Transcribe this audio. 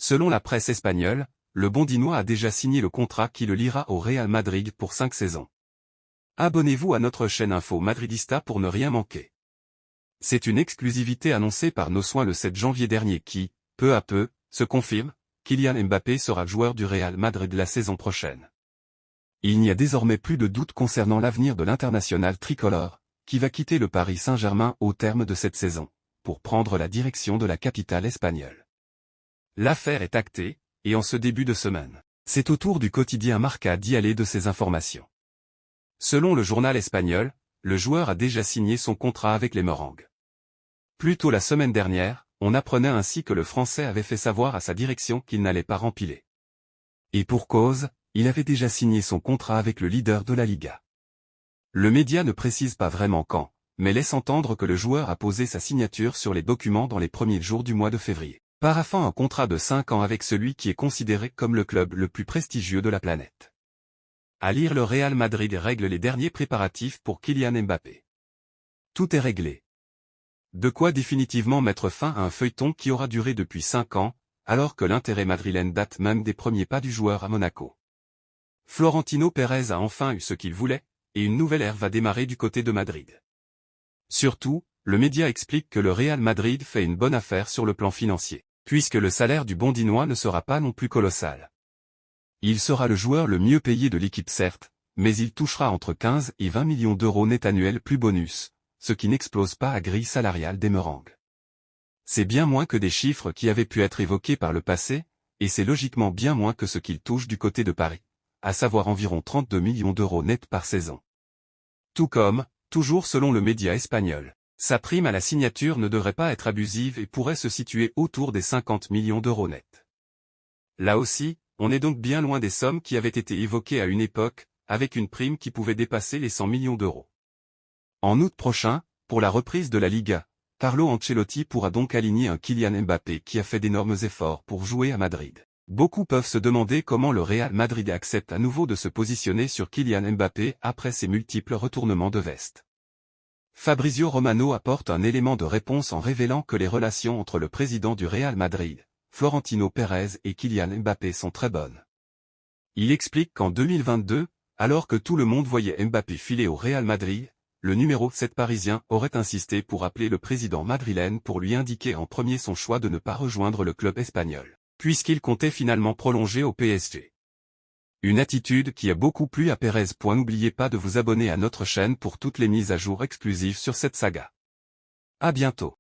Selon la presse espagnole, le Bondinois a déjà signé le contrat qui le liera au Real Madrid pour 5 saisons. Abonnez-vous à notre chaîne Info Madridista pour ne rien manquer. C'est une exclusivité annoncée par Nos Soins le 7 janvier dernier qui, peu à peu, se confirme, Kylian Mbappé sera joueur du Real Madrid la saison prochaine. Il n'y a désormais plus de doute concernant l'avenir de l'international tricolore, qui va quitter le Paris Saint-Germain au terme de cette saison, pour prendre la direction de la capitale espagnole. L'affaire est actée, et en ce début de semaine, c'est au tour du quotidien Marca d'y aller de ces informations. Selon le journal espagnol, le joueur a déjà signé son contrat avec les Merengues. Plus tôt la semaine dernière, on apprenait ainsi que le Français avait fait savoir à sa direction qu'il n'allait pas rempiler. Et pour cause, il avait déjà signé son contrat avec le leader de la Liga. Le média ne précise pas vraiment quand, mais laisse entendre que le joueur a posé sa signature sur les documents dans les premiers jours du mois de février, paraphant un contrat de 5 ans avec celui qui est considéré comme le club le plus prestigieux de la planète. À lire, le Real Madrid règle les derniers préparatifs pour Kylian Mbappé. Tout est réglé. De quoi définitivement mettre fin à un feuilleton qui aura duré depuis 5 ans, alors que l'intérêt madrilène date même des premiers pas du joueur à Monaco. Florentino Pérez a enfin eu ce qu'il voulait, et une nouvelle ère va démarrer du côté de Madrid. Surtout, le média explique que le Real Madrid fait une bonne affaire sur le plan financier, puisque le salaire du Bondinois ne sera pas non plus colossal. Il sera le joueur le mieux payé de l'équipe certes, mais il touchera entre 15 et 20 millions d'euros net annuels plus bonus, ce qui n'explose pas la grille salariale des Merengues. C'est bien moins que des chiffres qui avaient pu être évoqués par le passé, et c'est logiquement bien moins que ce qu'il touche du côté de Paris, à savoir environ 32 millions d'euros net par saison. Tout comme, toujours selon le média espagnol, sa prime à la signature ne devrait pas être abusive et pourrait se situer autour des 50 millions d'euros net. Là aussi, on est donc bien loin des sommes qui avaient été évoquées à une époque, avec une prime qui pouvait dépasser les 100 millions d'euros. En août prochain, pour la reprise de la Liga, Carlo Ancelotti pourra donc aligner un Kylian Mbappé qui a fait d'énormes efforts pour jouer à Madrid. Beaucoup peuvent se demander comment le Real Madrid accepte à nouveau de se positionner sur Kylian Mbappé après ses multiples retournements de veste. Fabrizio Romano apporte un élément de réponse en révélant que les relations entre le président du Real Madrid, Florentino Pérez et Kylian Mbappé sont très bonnes. Il explique qu'en 2022, alors que tout le monde voyait Mbappé filer au Real Madrid, le numéro 7 parisien aurait insisté pour appeler le président madrilène pour lui indiquer en premier son choix de ne pas rejoindre le club espagnol, puisqu'il comptait finalement prolonger au PSG. Une attitude qui a beaucoup plu à Pérez. N'oubliez pas de vous abonner à notre chaîne pour toutes les mises à jour exclusives sur cette saga. À bientôt.